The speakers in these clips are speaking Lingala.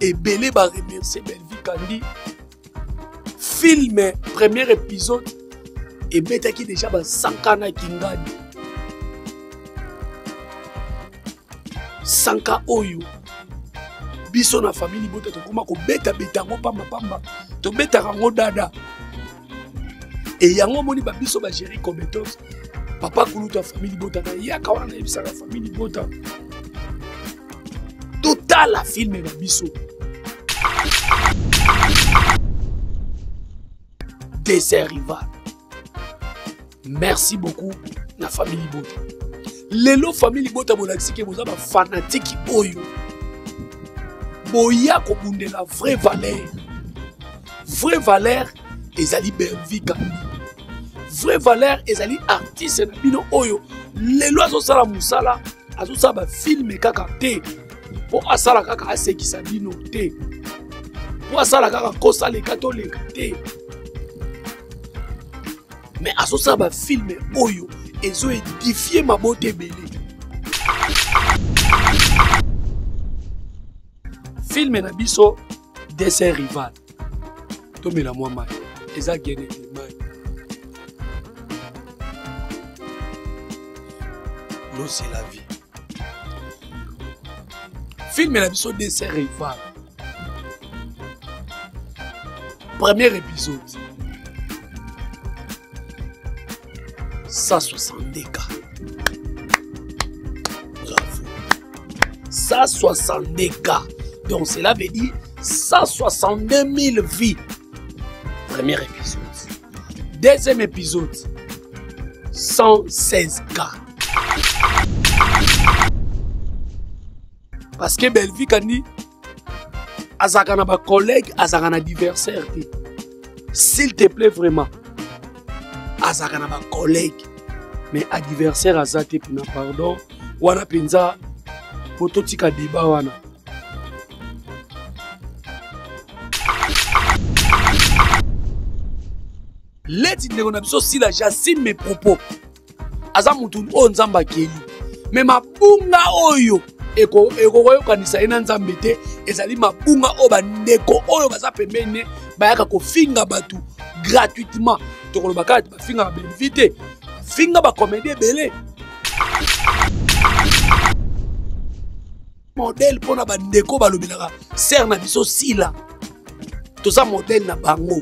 et belé ba remercier Belvi Kandi. Film premier épisode et betaki déjà ba 100 ans na Kingani. 100 oyo biso na famille bota to koma ko beta ngo pamba to beta ngo dada et yango moni ba biso ba gérer compétence papa kuluta famille bota na yaka wana na ebisa la famille bota total la film ba biso dessert rival. Merci beaucoup la famille bota. Lelo famille bota bolakisi ke boza ba fanatique oyo. Boya ko bunde la vraie valeur. Vraie valeur ezali Belvi Kandi. Vraie valeur ezali artiste na bino oyo. Lelo azo sala musala, azo sala ba film kaka te. Po asala kaka asekisa bino te. Po asala kaka kosa le katolika te. Mais azo sala ba film oyo ezo édifier ma beauté belé. Film na biso dessert rival. Tomé la moi mal. Eza gagné mal. L'eau c'est la vie. Film na biso dessert rival. Premier épisode. 162 cas. Bravo. 162 cas. Donc cela veut dire 162 000 vies. Premier épisode. Deuxième épisode. 116 cas. Parce que Belvi Kandi azakana ba collègue, azakana adversaire. S'il te plaît vraiment. Azakana ba collègue mais adversaire azate pina pardon wana penza pototika débat wana leti ndeko na biso sila j'assume mes propos aza mutu o nzamba keli mais mabunga oyo eko koyokanisa ena nzambe te ezali mabunga o bandeko oyo baza pembeni bayaka kofinga batu gratuitement tokolo bakati bafinga Belvi te finga ba comédie belé modèle pona bandeko balobelaka ser na biso sila toza modèle na bango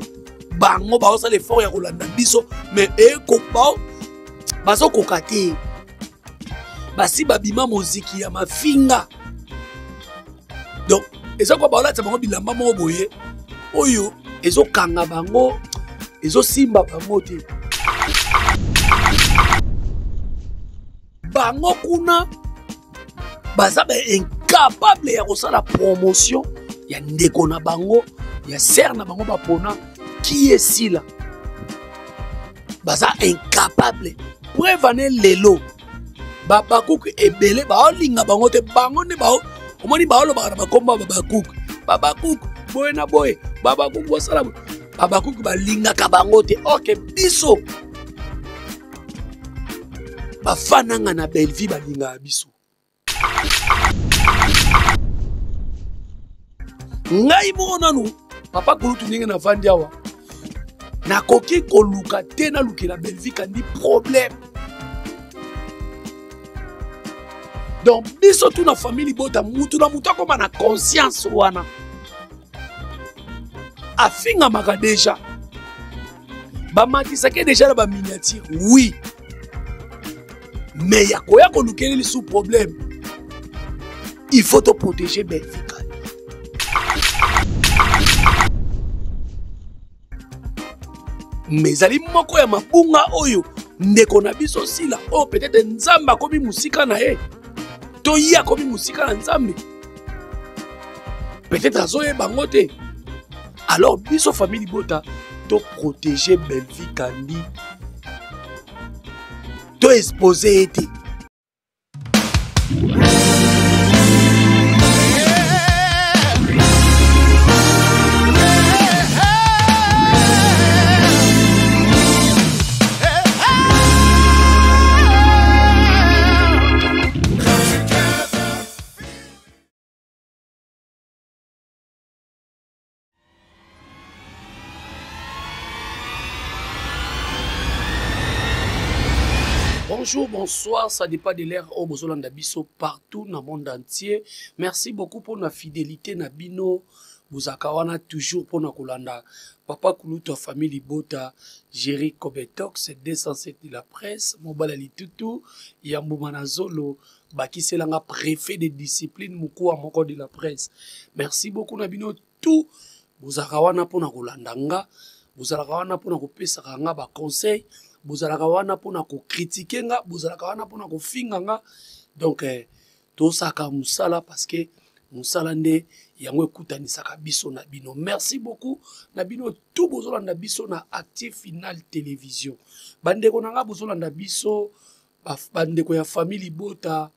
ba osala effort ya kolanda biso mais eko bazo kokate basi babima muziki ya mafinga donc eza kwa baolata bango bilamba moko boye oyo ezo kanga bango ezo simba bango te bango kuna baza ba incapable ya kosala promotion ya ndeko na bango ya ser na bango bapona qui est sila baza incapable preuve ane lelo babakuku ebele baolinga bango te bango nde bao omoni baolobaka na bakomba babakuku boye na boye babakuku bosala babakuku balingaka bango te ok biso bafananga na Belvi balingaka biso ngai moko nanu papa kulutu ndenge na vandi awa nakoki koluka te nalukela Belvi Kandi problème donc biso tu na famille bota mutu na mutu akoma na conscience wana afingamaka déjà bamatisaki déjà na baminiature oui mais yakoya kolukeli sous problème il faut te protéger Belvi Kandi mais zali moko ya mabunga oyo ndeko na biso sila oyo peut-être nzambe akomi musika na ye to ye akomi musika na nzambe peut-être azoyeba ngo te alors biso famille bota to protéger Belvi Kandi to exposer ete bonjour, bonsoir, ça dépend de l'ère au Bozolanda Biso partout dans le monde entier. Merci beaucoup pour la fidélité Nabino. Vous avez toujours pour la Kolanda. Papa Koulouto, famille Libota, Jerry Kobetox, 207 de la presse, Mobala Litutu, Yambo Manazolo, Baki Selanga, préfet de discipline, Moukou Amoko de la presse. Merci beaucoup Nabino. Tout, vous avez pour la Kolanda. Vous avez pour la Kopesaranga, ba conseil. Bozalaka wana pona ko critiquer nga, bozalaka wana pona ko finga nga. Donc to saka musala parce que musala nde yango ekutanisaka biso na bino. Merci beaucoup na bino tout bozolanda biso na Active Final Télévision. Bandeko nanga bozolanda biso bandeko ya famille Libota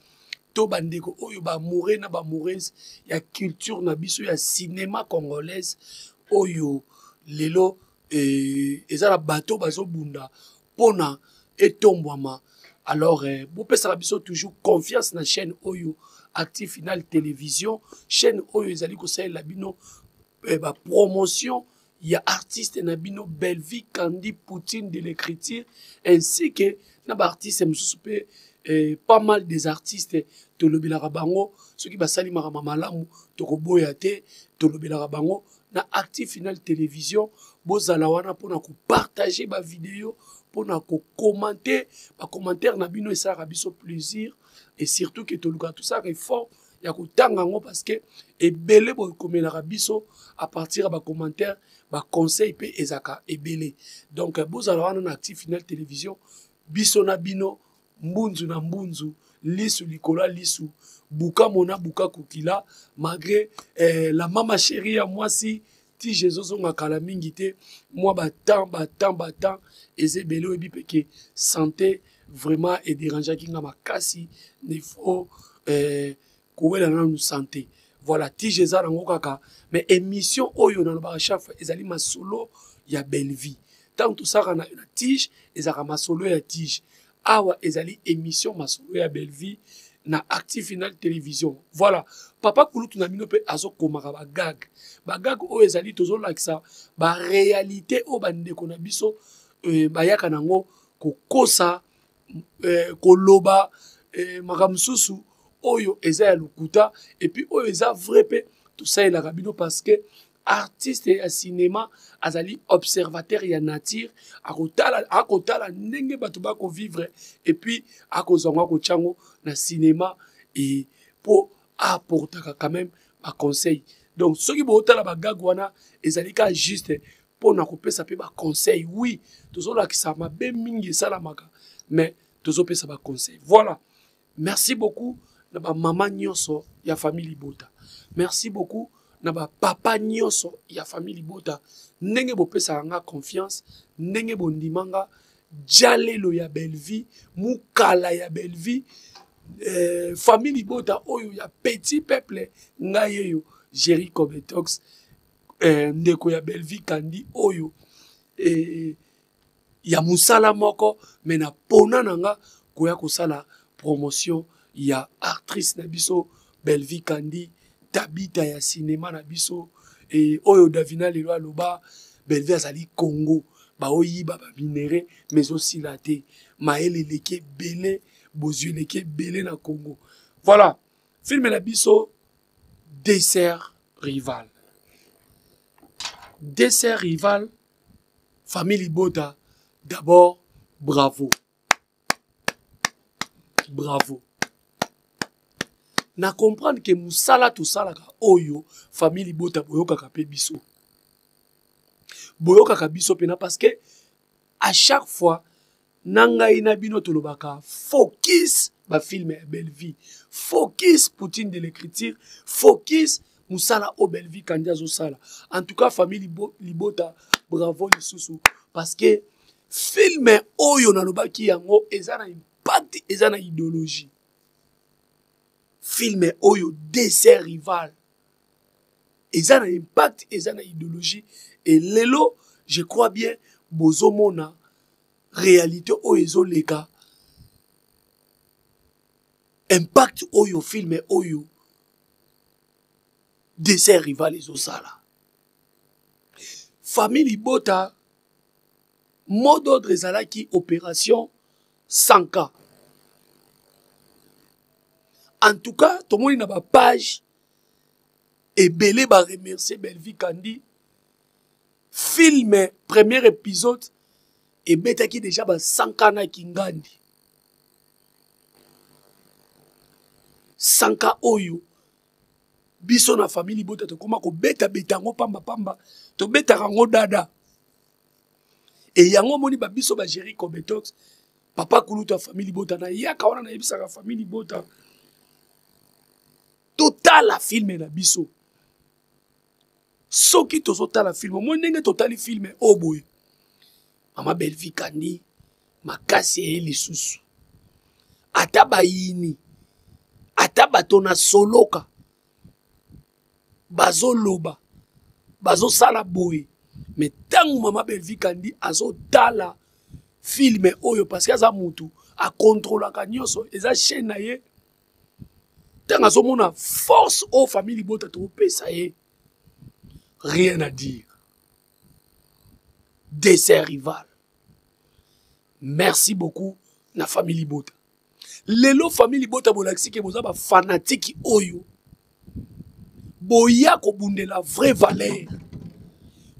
to bandeko oyo ba mouré na ba moureuse ya culture na biso ya cinéma congolaise oyo lelo ezala bato bazo bunda pona etombwama. Alors vous pouvez biso toujours confiance na chaîne oyo Active Final Télévision, chaîne oyo ezali ko la bino ba promotion ya artiste na bino Belvi Kandi Poutine de l'écriture ainsi que na ba artiste msusupe pas mal des artistes to lobelaka bango ceux qui basali marama malamu to ko boya te to lobelaka bango na Active Final Télévision bozala wana pona ko partager ba vidéo pona ko commenter ba commentaire na bino esala biso plaisir et surtout que toluka tout ça effort ya ko tanga ngo parce que ebele bo komelaka biso à partir ba commentaire ba conseil pe ezaka ebele. Donc bozala wana na Active Final Télévision biso na bino mbunzu na mbunzu lisu likola lisu buka mona buka kukila malgré la mama chérie à moi si ti Jesus on akala mingi te moi battant ezebele obi peke santé vraiment et dérangeant ki nga makasi il faut kowela na nous santé. Voilà ti Jesus nango kaka mais émission oyo na ba chaque fois ezali masolo ya belle vie tant tout ça na tige ezaka masolo ya tige awa ezali émission masolo ya belle vie na Active Final Télévision. Voilà papa Kouloutou na bino pe azo komaka ba gag o ezali tozo lakisa ba réalité o bandeko na biso bayaka nango kokosa koloba makamsusu oyo eza ya lukuta et puis oyo eza vrai pe tout ça elaka bino parce que artiste ya cinéma azali observateur ya nature akotala ndenge bato bako vivre et puis akozonga ko chango na cinéma et pour apporter quand même ba conseil. Donc ceux qui botala ba gag wana ezali ka juste pour na kopesa pe ba conseil. Oui tozo la ki sa mabe mingi sala maka mais tozo pesa ba conseil. Voilà. Merci beaucoup na ba maman nyonso ya famille Libota. Merci beaucoup na ba papa nyonso ya famille Libota ndenge bopesa nga confiance ndenge bondimanga jalelo ya belle vie mukala ya belle vie famille Libota oyo ya petit peuple ngayeyo Jerry Kobetox ndeko ya belle vie kandi oyo ya musala moko mena pona nanga koya kosala promotion ya actrice na biso belle vie kandi Tabita ya cinéma na biso et oyo Davina lelo aloba Belvi azali Congo ba oyiba ba minéré mais aussi la té maele leke belé bozue leke belé na Congo. Voilà film na biso dessert rival famille Libota d'abord bravo na comprendre que musala to salaka oyo famille Libota boyokaka pe biso pena parce que à chaque fois nangai na bino tolobaka focus ba film ya belle vie focus Poutine de l'écriture focus musala o belle vie kandia zo sala en tout cas famille Libota bravo lisusu parce que film oyo na lobaki yango ezana impact ezana idéologie film oyo dessert rival ezana impact ezana idéologie et lelo je crois bien bozomona réalité oyo ezoleka impact oyo film oyo dessert rival ezosala famille Libota mot d'ordre ezalaki opération 100K En tout cas, tout le monde n'a pas page. Et belé va remercier Belvi Kandi. Film, premier épisode. Et beta qui déjà ba 100 ans Kingandi. 100 oyo. Biso na famille bota to koma ko beta ngo pamba pamba. To beta rango dada. Et yango moni ba biso ba gérer comme betox. Papa kuluta famille bota na yaka wana na yebisa ka famille bota. Total la film na biso. Soki total la film. Moi ndenge total le film o boye. Mama Belvi Kandi makasi e lisusu. Ata bayini. Ata batona soloka. Bazo loba. Bazo sala boye. Mais tant Mama Belvi Kandi azo tala film oyo parce que aza mutu a contrôler ka nyonso eza chaîne na ye. Tant azo mona force aux famille bota to pesa ye. Rien à dire. Dessert rival. Merci beaucoup na famille bota. Lelo famille bota bolaksi ke boza ba fanatique oyo. Boya ko bunde la vraie valeur.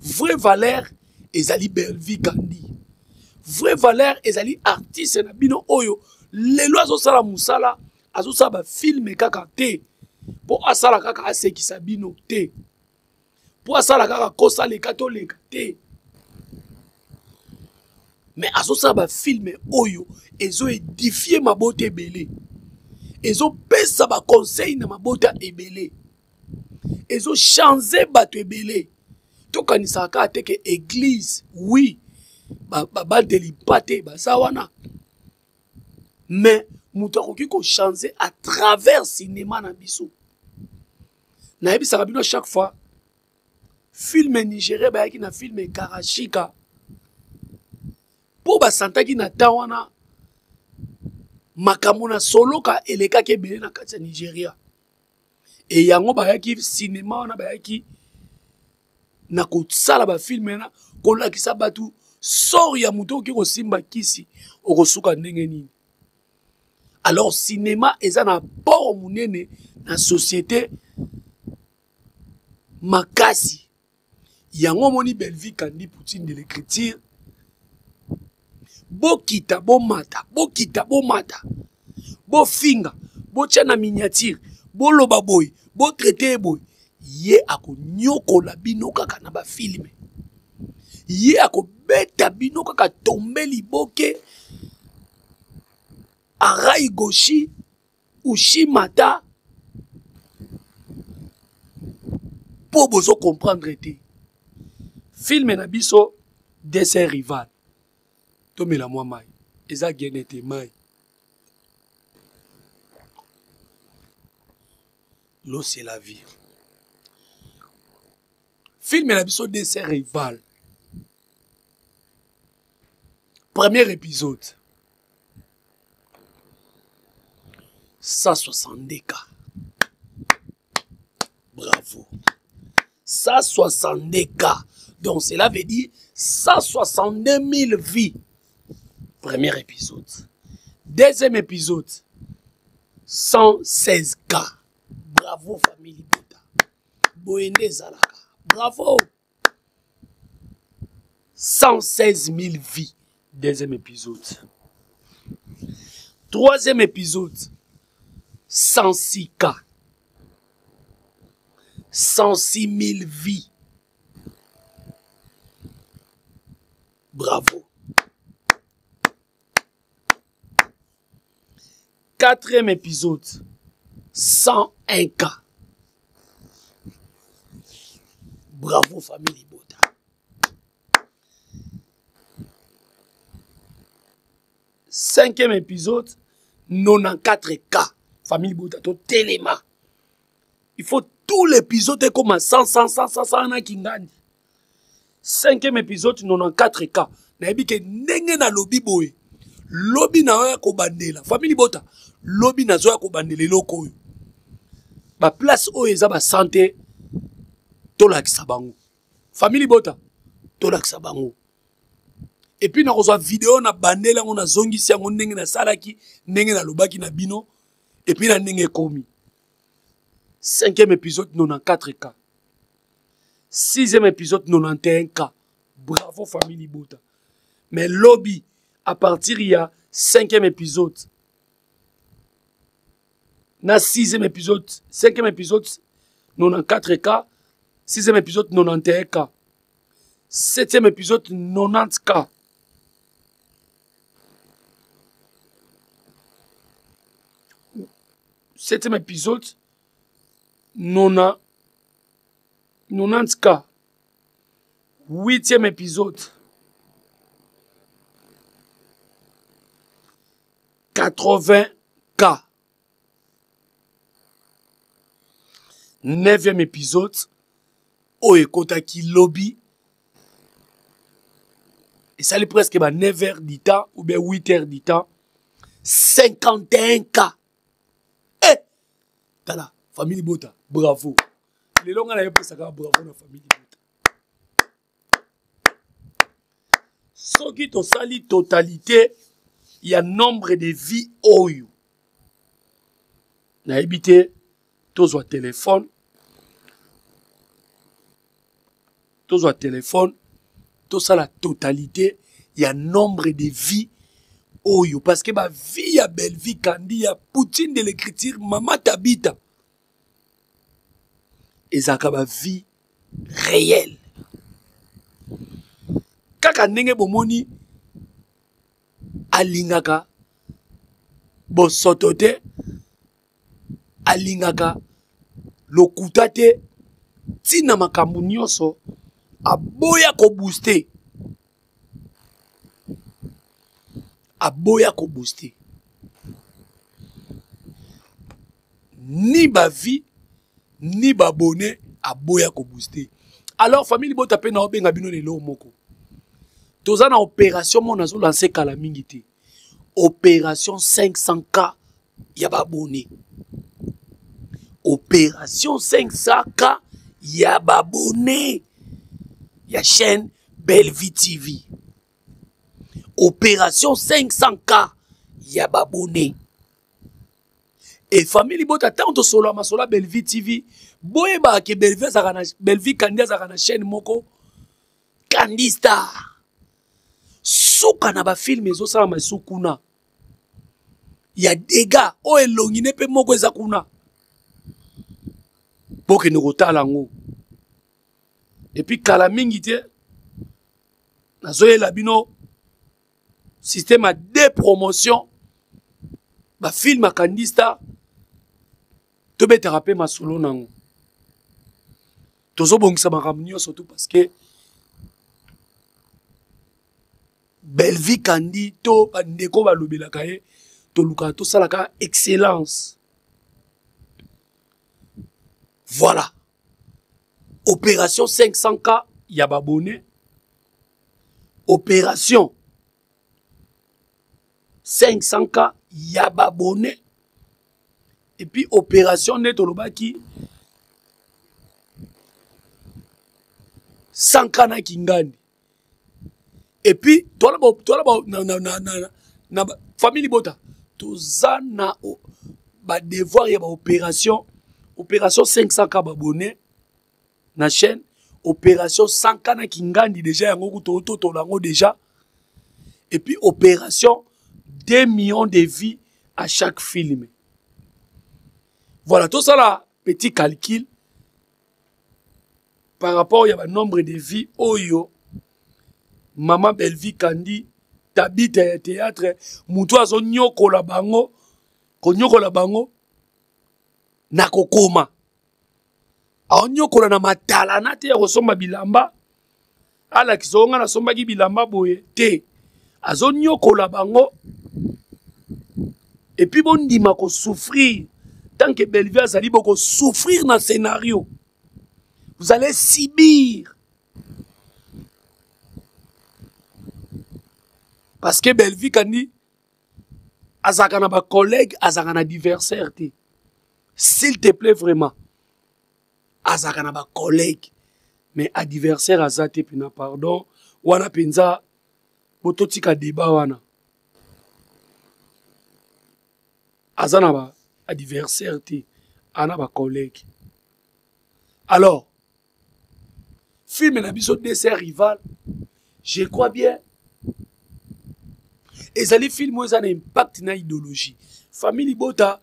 Vraie valeur ezali Belvi Kandi. Vraie valeur ezali artiste na bino oyo. Lelo azo sala musala, azo sala ba film kaka te. Po asala kaka asekisa bino te. Po asala kaka kosa le katolika te. Mais azo sala ba film oyo ezo édifier mabota ebele. Ezo pesa ba conseil na mabota ebele. Ezo changer bato ebele. Tokanisa ka te ke église, oui. Ba delipate ba sawana. Mais mutu akoki ko changer à travers cinéma na biso. Na yebisa bino chaque fois film nigérien ba yaki na film Karashika. Po ba santaki na tawana makambo na soloka eleka ke belé na kati ya Nigeria. Et yango ba yaki cinéma wana ba yaki na kosala ba film na kolakisa batu sort ya muto ki ko simba kisi okosuka ndenge nini. Alors cinéma eza na port munene na société makasi. Yango moni Belvi Kandi Poutine de l'écriture. Bo kita bo mata, bo kita bo mata. Bo finga, bo tchana miniature, bo loba boy, bo traité boy. Ye ako nyoko la bino kaka na ba filme. Ye ako beta bino kaka tombe liboke. Arai goshi, ushimata. Po bozo comprendre te. Film na biso Dessert rival. Tome la moi mai. Eza genete mai. L'eau c'est la vie. Film na biso Dessert rival. Premier épisode. 162K. Bravo. 162K. Donc cela veut dire 162 000 vies. Premier épisode. Deuxième épisode. 116K. Bravo famille Bota. Boende Zalaka. Bravo. 116 000 vies. Deuxième épisode. Troisième épisode. 106K. 106 000 vies. Bravo. Quatrième épisode. 101K. Bravo famille Bota. Cinquième épisode. 94K. Famille Bota. To téléma. Il faut tout l'épisode comme à 100 na kingani. Cinquième épisode 94K. Na yebi ke ndenge na lobi boye. Lobi na oya ko bandela. Famille Bota. Lobi na zoya ko bandela loko oyo. Ba place oyo eza ba santé to lakisa bango. Famille Bota. To lakisa bango. Et puis na kozwa vidéo na bandela ngo na zongisi yango ndenge na salaki, ndenge na lobaki na bino. Et puis, il y a commis. 5e épisode, 94K. 6e épisode, 91K. Bravo, famille Bota. Mais lobby, à partir il y a 5e épisode. Na 6e épisode, 5e épisode, 94K. 6e épisode, 91K. 7e épisode, 90K. 7e épisode, 90K. 8e épisode, 80K. 9e épisode, Oekotaki Lobby. Et ça est presque 9 heures du temps ou bien 8 heures du temps. 51K. Eh! Tala, famille Bota, bravo. Les longs à la bravo la famille Bota. Ce qui te sali totalité, il y a nombre de vies oyo. Na habité, tous au téléphone. Tous au téléphone. Tout ça la totalité, il y a nombre de vies oyo. Parce que ma vie a belle vie Kandi, il y a Poutine de l'écriture, Maman Tabita. Et ça a ma vie réelle. Kaka nenge bomoni alingaka bosotote alingaka lokutate tina makambu nyonso aboya ko booster. Aboya ko booster. Ni ba vie, ni ba bonnet, aboya ko booster. Alors, famille Bota pe na obenga bino lelo moko. Toza na opération mon azo lancer kala mingiti. Opération 500K ya ba bonnet. Opération 500K ya ba bonnet. Ya chaîne Bellevue TV. Opération 500K ya ba bonnet. Et famille Bota tant solo masola Bellevue TV. Boye ba ke Bellevue Kandi za kana chaîne moko Kandi Star. Souka na ba film ezo sala masukuna. Ya dega o elongine pe moko eza kuna. Boke ne kotala ngo. Et puis kala mingi te nazoyela bino système à de promotion ba film a Kandi Star to betera pe masolo nango. Tozo bongisa makamnyo surtout parce que Bellevue Kandi to bandeko balobela kaye to luka to salaka excellence. Voilà. Opération 500K Yababone. Opération 500K Yababone. Et puis opération Netolobaki 100K na Kingani. Et puis, toi là, famille Bota, tout ça na ba devoir y a opération 500K abonnés na chaîne, opération 100K na Kingandi déjà yango to lango déjà. Et puis opération 2 millions de vies à chaque film. Voilà, tout ça là, petit calcul par rapport au nombre de vies oyo. Maman Bellevue Kandi tabite théâtre mutu azo nyokola bango na kokoma a nyokola na matala na te ko somba bilamba ala kisonga na somba ki bilamba boye te azo nyokola bango et puis bon ndima ko souffrir tant que Bellevue azali boko souffrir na scénario vous allez subir. Parce que Bellevue Kandi, azakana ba collègue, azakana adversaire. S'il te plaît vraiment, azakana ba collègue, mais adversaire azate pina pardon, wana penza, bototika débat wana. Azana ba adversaire te ana ba collègue. Alors film na biso dessert rival, je crois bien ezali film oyo eza na impact na idéologie. Famille Bota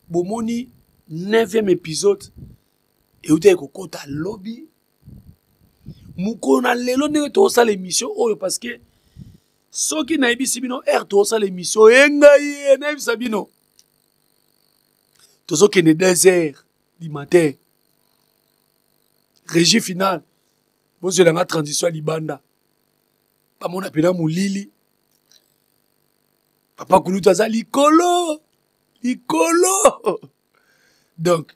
bomoni 9e épisode euti ekokota lobby mukolo na lelo ndenge tozosala émission oyo parce que soki nayebisi bino r tozosala émission engai nayebisa bino tozokende 2h du matin. Régie finale bozwelanga transition ya libanda bamona pena molili papa kulutu aza likolo. Donc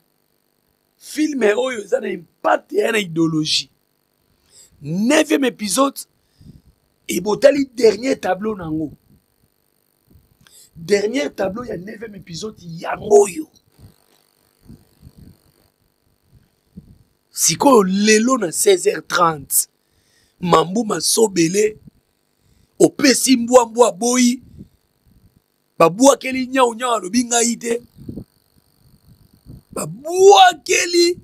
film oyo eza na impact ya na idéologie. 9e épisode ebotali dernier tableau nango. Dernier tableau ya 9e épisode yango oyo. Sikoyo lelo na 16h30 mambu masobele opesi mbwa boyi babwakeli nyau alobi ngai te babwakeli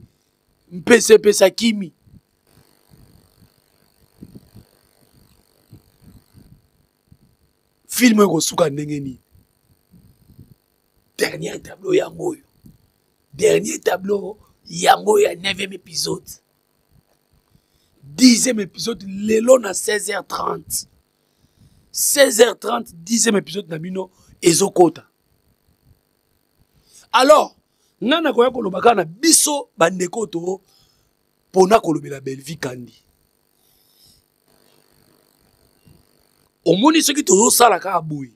mpesepesa kimi. Film ekosuka ndenge nini? Dernier tableau yango oyo. Dernier tableau yango ya 9e épisode. 10e épisode lelo na 16h30. 16h30 10e épisode na bino ezokota. Alors nana koya kolobaka na biso bandeko to pona kolobela Belvi Kandi. Omoni soki tozo sala ka boy.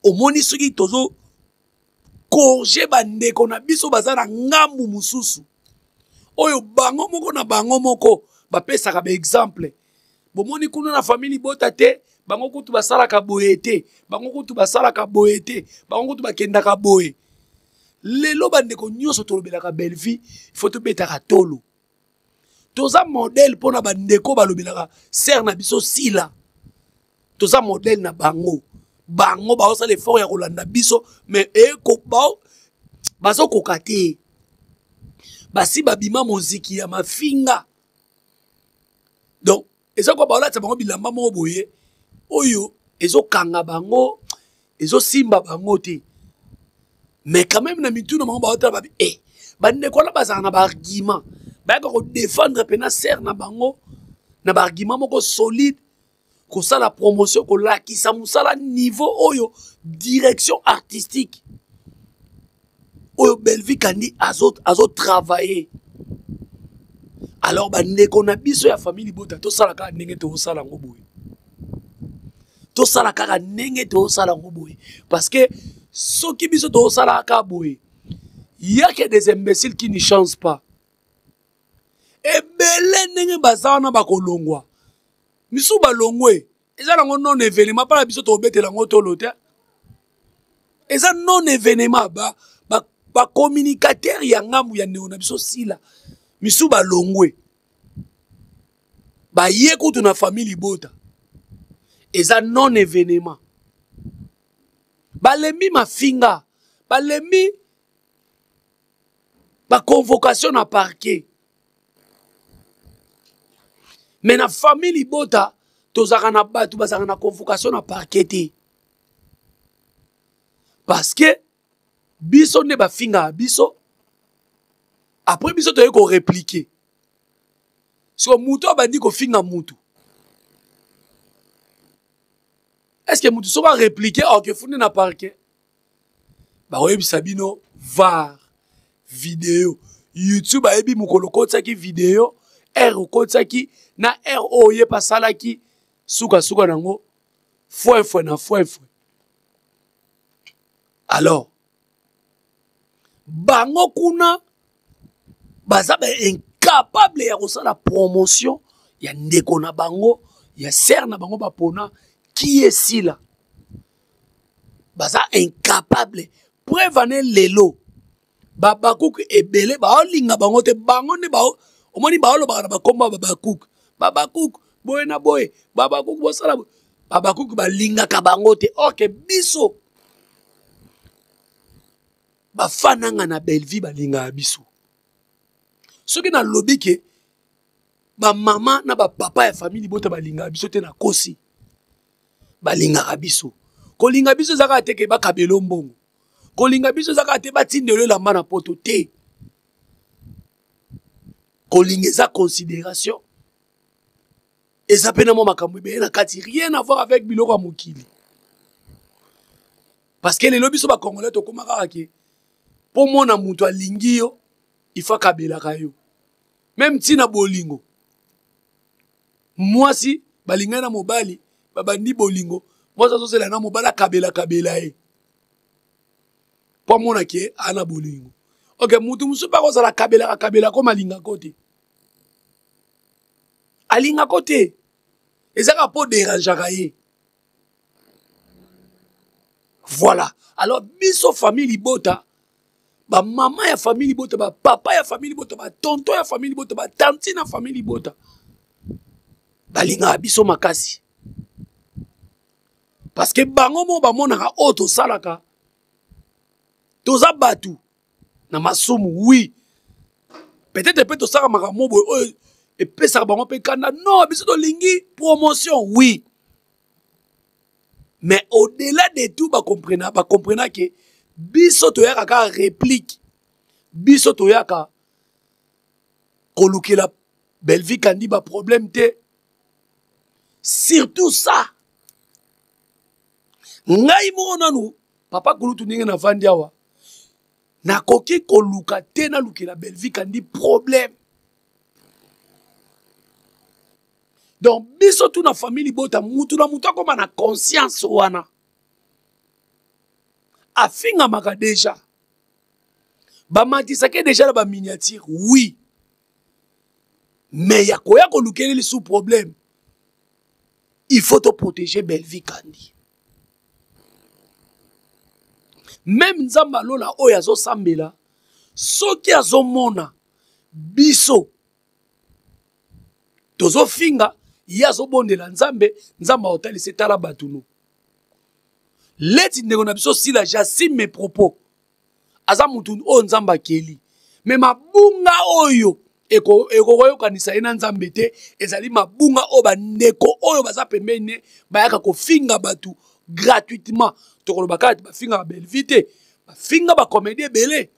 Omoni soki tozo korje bandeko na biso bazana ngambu mususu. Oyo bango moko na bango moko bapesaka ba exemple. Bomoni kuna na famille Bota te bango kutu basala ka boye te, bango kutu basala ka boye te, bango kutu bakenda ka boye. Lelo bandeko nyonso tolobelaka Belvi, il faut te betaka tolo. Toza modèle pona bandeko balobelaka ser na biso sila. Toza modèle na bango. Bango ba osala effort ya kolanda biso mais eko bao bazo kokate. Basi babima muziki ya mafinga. Donc eza kwa baola tsa bango bilamba mo boye oyo ezo kanga bango ezo simba bango te. Mais quand même na mitu na bango baota babi bandeko la bazana na ba argument. Ba ko défendre pena ser na bango na ba argument moko solide ko sala promotion ko lakisa musala niveau oyo direction artistique oyo Belvi Kandi azo travailler. Alors bandeko na biso ya famille Bota to sala ka ndenge to sala ngo boye. To sala ka ndenge to sala ngo boye parce que soki biso to sala ka boye il y a que des imbéciles qui ne changent pas. Et belé ndenge bazana bakolongwa. Misu balongwe eza lango non événement pas la biso to betela ngo to lote. Eza non événement ba communicateur ya ngamu ya neo na biso sila. Misu balongwe ba ye kutu na famille Bota eza non événement balembi mafinga balembi ba convocation na parquet mais na famille Bota tozaka na batu bazaka na convocation na parquet te parce que biso ne ba finga biso. Après biso toye ko répliquer. So muto abandi ko finga mutu. Est-ce que mutu so va répliquer ou que fune na parquet? Ba oyebi sabino var vidéo YouTube ayebi mukolo kotsa ki vidéo R kotsa ki na R oye pasala ki suka nango fwe na fwe. Alors bango kuna baza incapable ya kosala promotion ya ndeko na bango ya ser na bango bapona qui est sila baza incapable preuve ane lelo babakuku ebele baolinga bango te bango ne bao omoni baolobaka na bakomba babakuku boye na boye babakuku bosala babakuku balingaka bango te oke biso bafananga na belle vie balinga biso soki na lobi ke ba mama na ba papa ya famille bota balinga biso te na kosi balinga biso kolinga biso zaka te ke bakabelo mbongo kolinga biso zaka te batindelo la mana poto te kolinga za considération eza pena mo makambo be na kati rien à voir avec biloko ya mokili parce que les lobbies ba congolais to komaka ke pour mona mutu alingi yo il faut kabela kayo même tina bolingo moi si balinga na mobali babandi bolingo moi ça c'est la na mobala kabela e pour mona ke ana bolingo ok mutu musu pa ko la kabela ko malinga côté alinga côté ezaka po dérangeaka ye voilà alors biso famille bota ba maman ya famille bota ba papa ya famille bota ba tonton ya famille bota ba tante na famille bota balinga biso makasi parce que bango mo ba monaka auto salaka toza batu na masumu oui peut-être peut to saka makamo boy et puis ça bango pe kanda non biso to lingi promotion oui mais au-delà de tout ba comprena que biso to yaka ka réplique biso to yaka kolukela belle vie kandi ba problème te surtout ça ngai mo nanu papa kulutu ninge na vandi awa na koki koluka te na lukela belle vie kandi problème donc biso tout na famille bota mutu na mutu akoma na conscience wana afinga maka déjà bamatisa ke déjà na ba miniature oui mais ya koya kolukeli sous problème il faut te protéger belle vie kandi même nzamba lola oyo azo sambela soki azomona biso tozo finga yazo bondela nzambe nzamba otali setala batuno leti ndeko na biso sila j'assume mes propos aza mutu o nzamba keli mais mabunga oyo eko kanisa ena nzambe te ezali mabunga o bandeko oyo baza pembeni bayaka kofinga batu gratuitement tokolo bakati bafinga belle vite bafinga ba comédie belé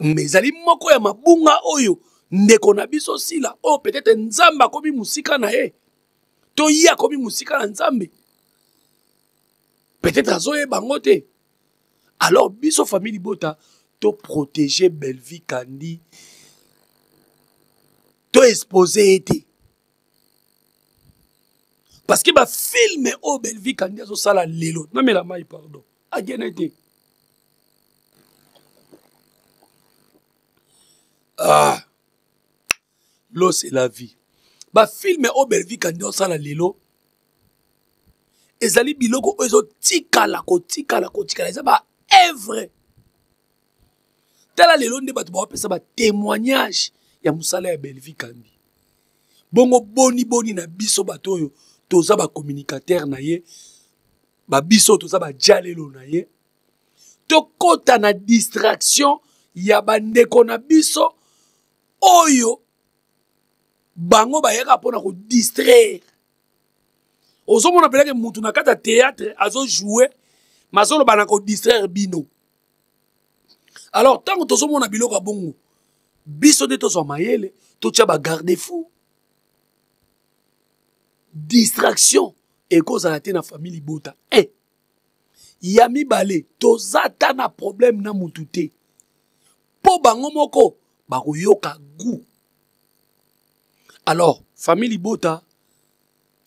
mais ezali moko ya mabunga oyo ndeko na biso sila o peut-être nzamba komi musika na ye to ya komi musika na nzambe peut-être azoye bango te alors biso famille bota to protéger belle vie kandi to exposer été parce que ba film o belle vie kandi azo sala lelo na mela mai pardon agena été ah l'eau c'est la vie ba film o belle vie kandi azo sala lelo ezali biloko ozo tikala eza ba œuvre tala lelo nde bato bapesa ba témoignage ya musala ya belle vie kandi bongo boni na biso bato oyo toza ba communicateur na ye ba biso toza ba jalelo na ye to kota na distraction ya bandeko na biso oyo bango bayaka pona ko distraire ozomona peleke mutu na kata théâtre azo jouer mazolo bana ko distraire bino alors tant que tozomona biloko bongo biso de tozo mayele to tia ba garde-fou distraction et cause à la famille bota yami balé tozata na problème na mutu te po bango moko ba koyoka goût alors famille bota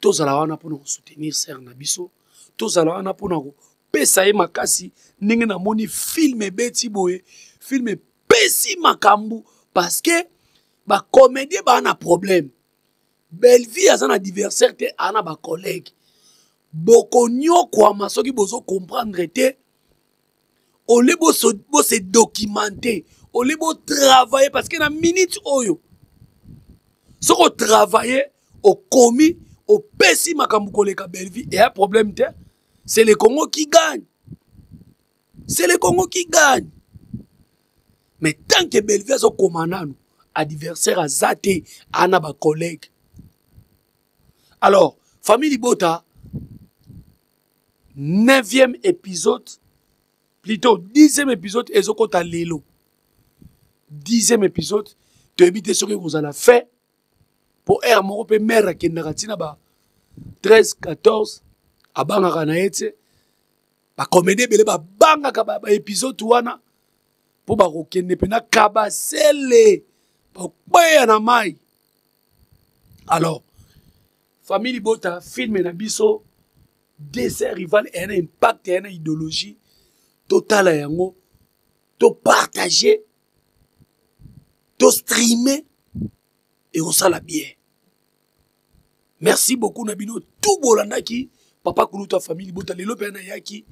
tozala wana pona ko soutenir sœur na biso tozala wana pona ko pesa ye makasi ndenge na moni film beti boye film pesi makambu parce que ba comédien ba na problème belle vie aza na adversaire te ana ba collègue boko nyoko amasoki bozo comprendre te ole bo se documenter ole bo travailler parce que na minute oyo soko travailler au commis au pesi makambu koleka belle vie et un problème te c'est le Congo qui gagne C'est le Congo qui gagne. Mais tant que Belleville est commandant, adversaire à Zate, Anna, ma collègue. Alors, famille Libota, 9e épisode, plutôt 10e épisode, Ezokota Lelo. 10e épisode, tu évites ce que vous allez faire pour Air Morope Mère qui n'a 13, 14, à Bangaranaete, ba comédie belé ba banga ka épisode wana pour ba kokende pena kabasele ba kwaya na mai. Alors, famille Libota film na biso dessert rival et un impact et une idéologie totale à yango, to partager, to streamer et on s'en la bien. Merci beaucoup Nabino tout bolanda qui papa Kuluta famille Libota lelo pena yaki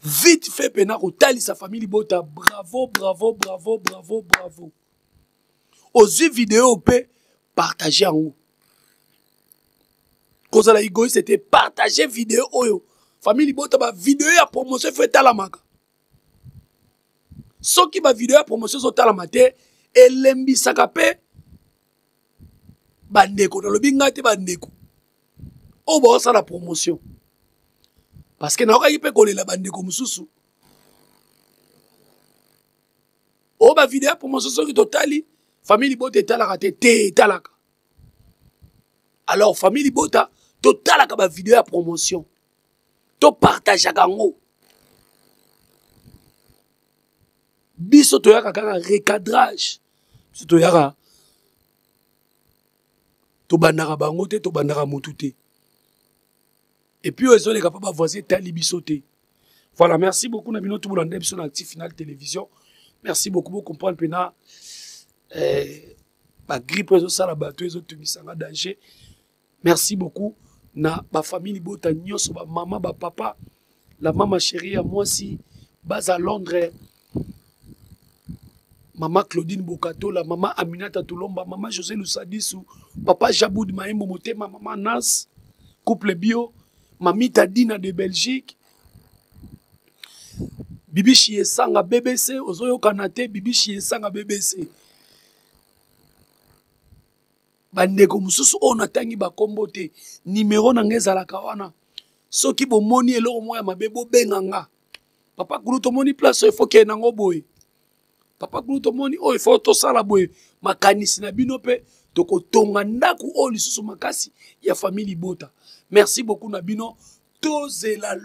vite fait pena kotali sa famille Libota bravo bravo bravo bravo bravo. Aux vidéos pe partager en haut. Cause la égoïste c'était partager vidéo oyo. Famille Libota ba vidéo ya promotion fait talamaka. Ce qui ba vidéo ya promotion so talamate elembi sakape bandeko dans le bingate bandeko. O ba ça la promotion. Parce que na oka yipe kolela bandeko mususu. O ba vidéo ya promotion so ki totali famille Libota etalaka te etalaka. Alors famille Libota totalaka ba vidéo ya promotion. To partage kango. Biso to yaka kaka recadrage. Biso to yaka to bandaka bango te to bandaka mutu te. Et puis ils ont les capables voisin tali biso te. Voilà, merci beaucoup Nabino tout bolande biso na Active Final Télévision. Merci beaucoup pour comprendre pena ba grippe zo sala bato ezo tumisanga danger. Merci beaucoup na ba famille Libota nyonso ba maman ba papa la maman chérie à moi si bas à Londres maman Claudine Bokato la maman Aminata Tulomba maman José Lusadisu papa Jaboud Maembo Motema maman Nas couple bio mamie Tadina de Belgique Bibi Chiesanga BBC ozoyo kanate Bibi Chiesanga BBC bandeko mususu on atangi ba kombo te numéro na ngezala kawana soki bomoni eloko moya mabebo benganga papa Kuluto moni place il faut que nango boye papa Kuluto moni il faut to sala boye makanisi na bino pe toko tonga ndaku o lisusu makasi ya famille Libota. Merci beaucoup na bino tozela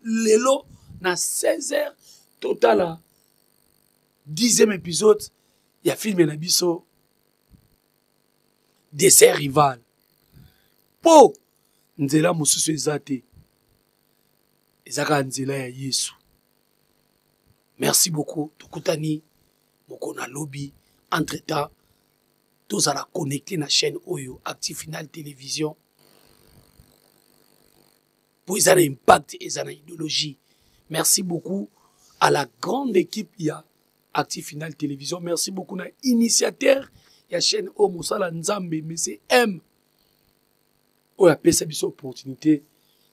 lelo na 16h total 10e épisode ya film na biso dessert rival. Po nzela mususu ezate. Ezaka nzela ya Yesu. Merci beaucoup. Tokutani mokona lobby entre-temps tozala connecté na chaîne Oyo Active Final Télévision. Pour ils ont un impact et ils ont une idéologie. Merci beaucoup à la grande équipe ya Active Final Télévision. Merci beaucoup na initiateur ya chaîne O Mosala Nzambe Monsieur M. Oya pesa biso opportunité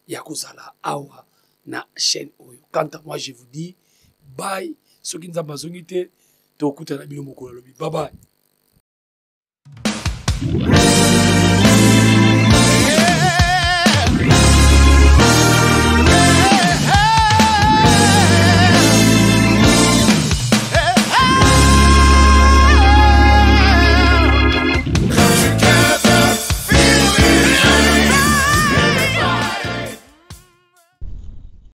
ya kozala awa na chaîne Oyo. Quant à moi je vous dis bye. Soki nzamba zongite to kuta na bino mokolo lobi. Bye bye.